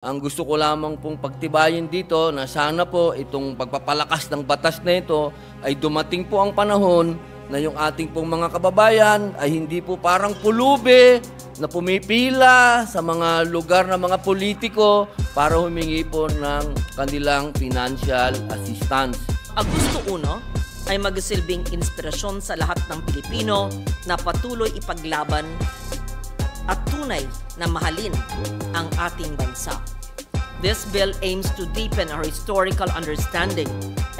Ang gusto ko lamang pong pagtibayin dito na sana po itong pagpapalakas ng batas na ito ay dumating po ang panahon na yung ating pong mga kababayan ay hindi po parang pulubi na pumipila sa mga lugar ng mga politiko para humingi po ng kanilang financial assistance. Agosto 1 ay magsilbing inspirasyon sa lahat ng Pilipino na patuloy ipaglaban at tunay na mahalin ang ating bansa. This bill aims to deepen our historical understanding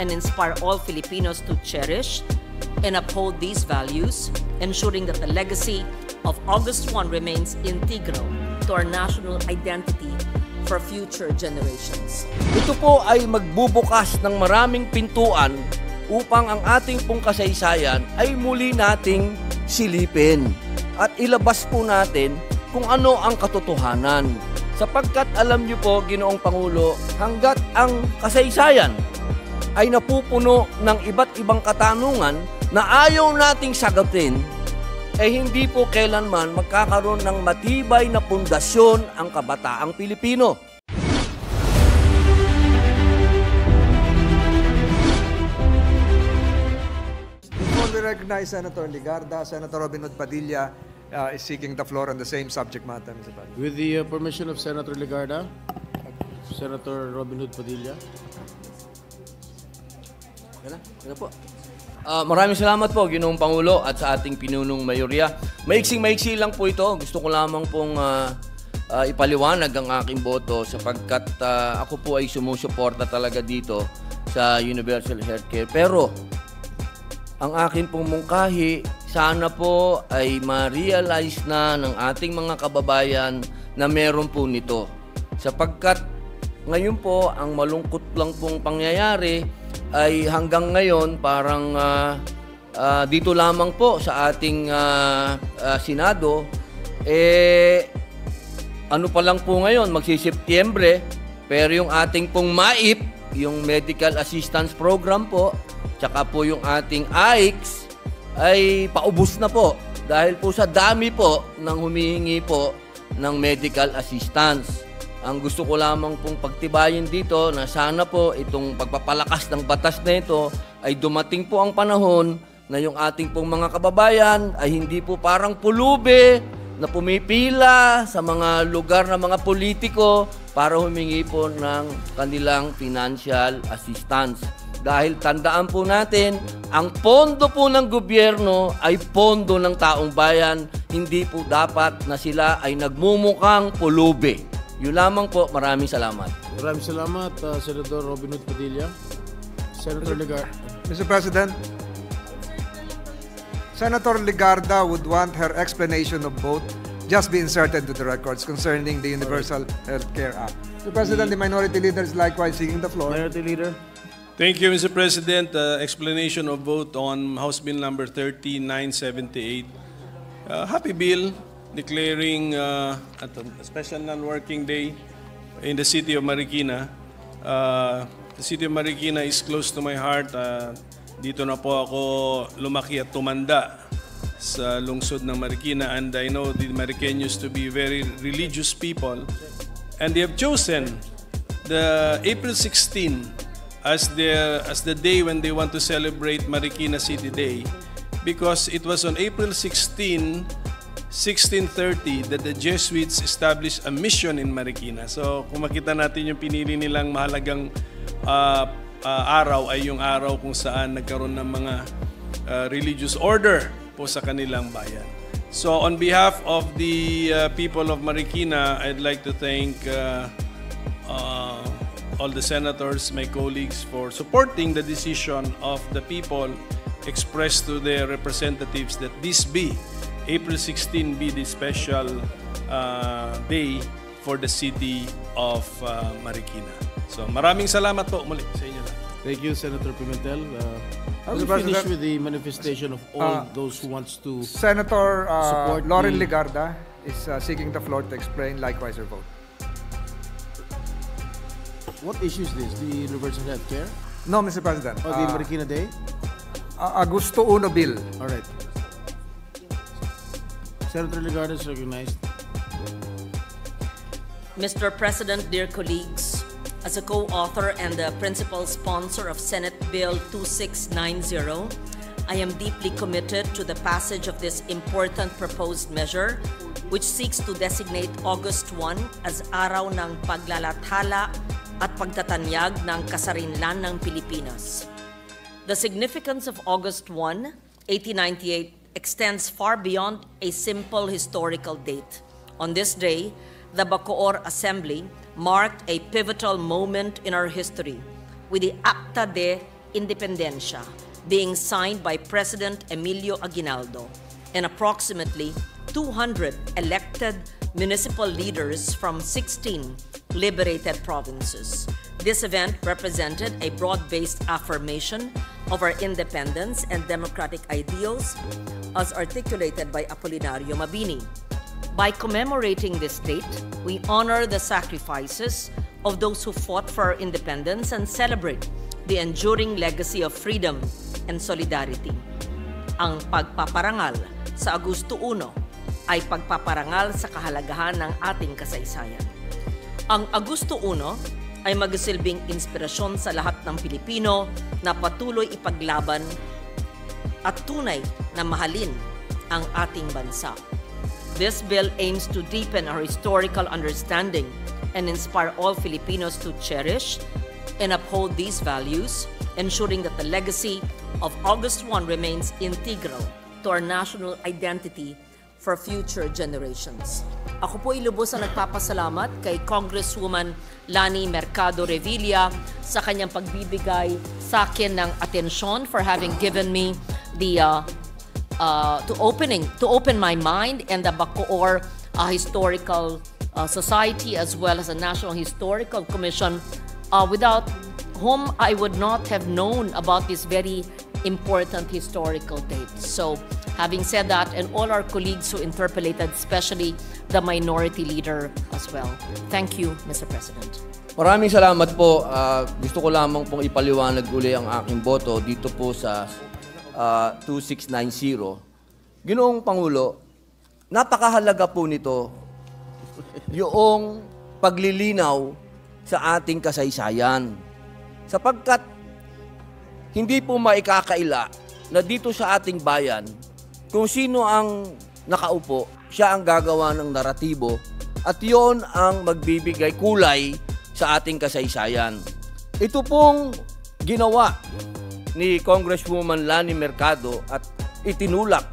and inspire all Filipinos to cherish and uphold these values, ensuring that the legacy of August 1 remains integral to our national identity for future generations. Ito po ay magbubukas ng maraming pintuan upang ang ating pong kasaysayan ay muli nating silipin at ilabas po natin kung ano ang katotohanan. Sapagkat alam niyo po, Ginoong Pangulo, hanggat ang kasaysayan ay napupuno ng iba't ibang katanungan na ayaw nating sagutin, hindi po kailanman magkakaroon ng matibay na pundasyon ang kabataang Pilipino. Before we recognize Senator Ligarda, Senator Robin Hood Padilla is seeking the floor on the same subject matter, Mr. Padilla. With the permission of Senator Ligarda, Senator Robin Hood Padilla. Yan po. Maraming salamat po, Ginoong Pangulo, at sa ating pinunong mayorya. Maiksing-maiksi lang po ito. Gusto ko lamang pong ipaliwanag ang aking boto sapagkat ako po ay sumusuporta talaga dito sa Universal Healthcare. Pero ang aking pong mungkahi, sana po ay ma-realize na ng ating mga kababayan na meron po nito. Sapagkat ngayon po, ang malungkot lang pong pangyayari ay hanggang ngayon parang dito lamang po sa ating Senado, ano pa lang po ngayon, magsi-Setyembre, pero yung ating pong MAIP, yung Medical Assistance Program po, tsaka po yung ating AICS ay paubos na po dahil po sa dami po ng humihingi po ng medical assistance. Ang gusto ko lamang pong pagtibayin dito na sana po itong pagpapalakas ng batas na ito ay dumating po ang panahon na yung ating pong mga kababayan ay hindi po parang pulubi na pumipila sa mga lugar ng mga politiko para humingi po ng kanilang financial assistance. Dahil tandaan po natin, ang pondo po ng gobyerno ay pondo ng taong bayan, hindi po dapat na sila ay nagmumukhang pulubi. Yun lamang po, maraming salamat. Maraming salamat, Senator Robin Hood Padilla. Senator Ligarda. Mr. President, Senator Ligarda would want her explanation of vote just be inserted to the records concerning the Universal Healthcare Act. Mr. President, the Minority Leader is likewise seeking the floor. Minority Leader. Thank you, Mr. President. Explanation of vote on House Bill number 3978. Happy bill declaring a special non-working day in the city of Marikina. The city of Marikina is close to my heart. Dito na po ako lumaki at tumanda sa lungsod ng Marikina, and I know the Mariqueños to be very religious people, and they have chosen the April 16 as the day when they want to celebrate Marikina City Day, because it was on April 16, 1630 that the Jesuits established a mission in Marikina. So kung makita natin yung pinili nilang mahalagang araw ay yung araw kung saan nagkaroon ng mga religious order po sa kanilang bayan. So on behalf of the people of Marikina, I'd like to thank all the senators, my colleagues, for supporting the decision of the people expressed to their representatives that this be, April 16 be the special day for the city of Marikina. So maraming salamat po muli sa inyo. Thank you, Senator Pimentel. Mr. We'll finish President, with the manifestation of all those who wants to Senator support Lauren the- Ligarda is seeking the floor to explain likewise her vote. What issue is this? The Universal Healthcare? No, Mr. President. Or the Marikina Day? Agosto 1 bill. All right. Senator Ligarda is recognized. Mr. President, dear colleagues, as a co-author and the principal sponsor of Senate Bill 2690, I am deeply committed to the passage of this important proposed measure, which seeks to designate August 1 as araw ng paglalathala at pagtatanyag ng kasarinlan ng Pilipinas. The significance of August 1, 1898 extends far beyond a simple historical date. On this day, the Bacoor Assembly marked a pivotal moment in our history with the Acta de Independencia being signed by President Emilio Aguinaldo and approximately 200 elected municipal leaders from 16 liberated provinces. This event represented a broad-based affirmation of our independence and democratic ideals as articulated by Apolinario Mabini. By commemorating this date, we honor the sacrifices of those who fought for our independence and celebrate the enduring legacy of freedom and solidarity. Ang pagpaparangal sa Agosto 1 ay pagpaparangal sa kahalagahan ng ating kasaysayan. Ang Agosto 1 ay magsilbing inspirasyon sa lahat ng Pilipino na patuloy ipaglaban at tunay na mahalin ang ating bansa. This bill aims to deepen our historical understanding and inspire all Filipinos to cherish and uphold these values, ensuring that the legacy of August 1 remains integral to our national identity for future generations. Ako po ay lubos na nagpapasalamat kay Congresswoman Lani Mercado Revilla sa kanyang pagbibigay sa akin ng atensyon, for having given me the to open my mind and the Bacoor Historical Society as well as the National Historical Commission, without whom I would not have known about this very important historical date. So, having said that, and all our colleagues who interpolated, especially the minority leader as well. Thank you, Mr. President. Maraming salamat po. Gusto ko lamang pong ipaliwanag uli ang aking boto dito po sa 2690. Ginoong Pangulo, napakahalaga po nito yung paglilinaw sa ating kasaysayan. Sapagkat hindi po maikakaila na dito sa ating bayan, kung sino ang nakaupo, siya ang gagawa ng naratibo at yon ang magbibigay kulay sa ating kasaysayan. Ito pong ginawa ni Congresswoman Lani Mercado at itinulak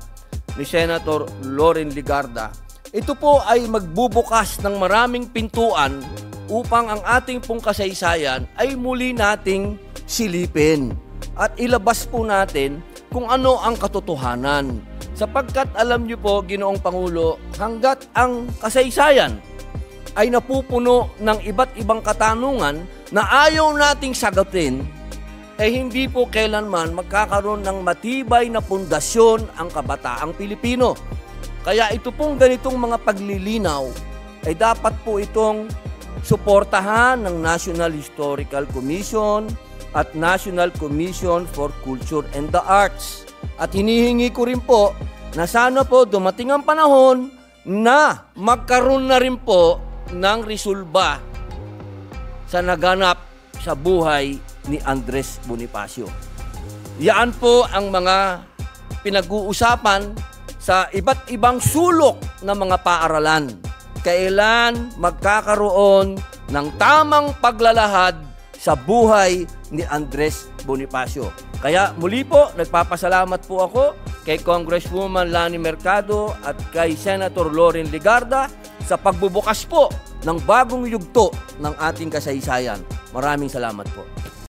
ni Senator Loren Legarda. Ito po ay magbubukas ng maraming pintuan upang ang ating pong kasaysayan ay muli nating silipin at ilabas po natin kung ano ang katotohanan. Sapagkat alam niyo po, Ginoong Pangulo, hanggat ang kasaysayan ay napupuno ng iba't ibang katanungan na ayaw nating sagutin, eh hindi po kailanman magkakaroon ng matibay na pundasyon ang kabataang Pilipino. Kaya ito pong ganitong mga paglilinaw ay dapat po itong suportahan ng National Historical Commission at National Commission for Culture and the Arts. At hinihingi ko rin po na sana po dumating ang panahon na magkaroon na rin po ng resolba sa naganap sa buhay ni Andres Bonifacio. Yan po ang mga pinag-uusapan sa iba't ibang sulok ng mga paaralan. Kailan magkakaroon ng tamang paglalahad sa buhay ni Andres Bonifacio. Kaya muli po, nagpapasalamat po ako kay Congresswoman Lani Mercado at kay Senator Loren Legarda sa pagbubukas po ng bagong yugto ng ating kasaysayan. Maraming salamat po.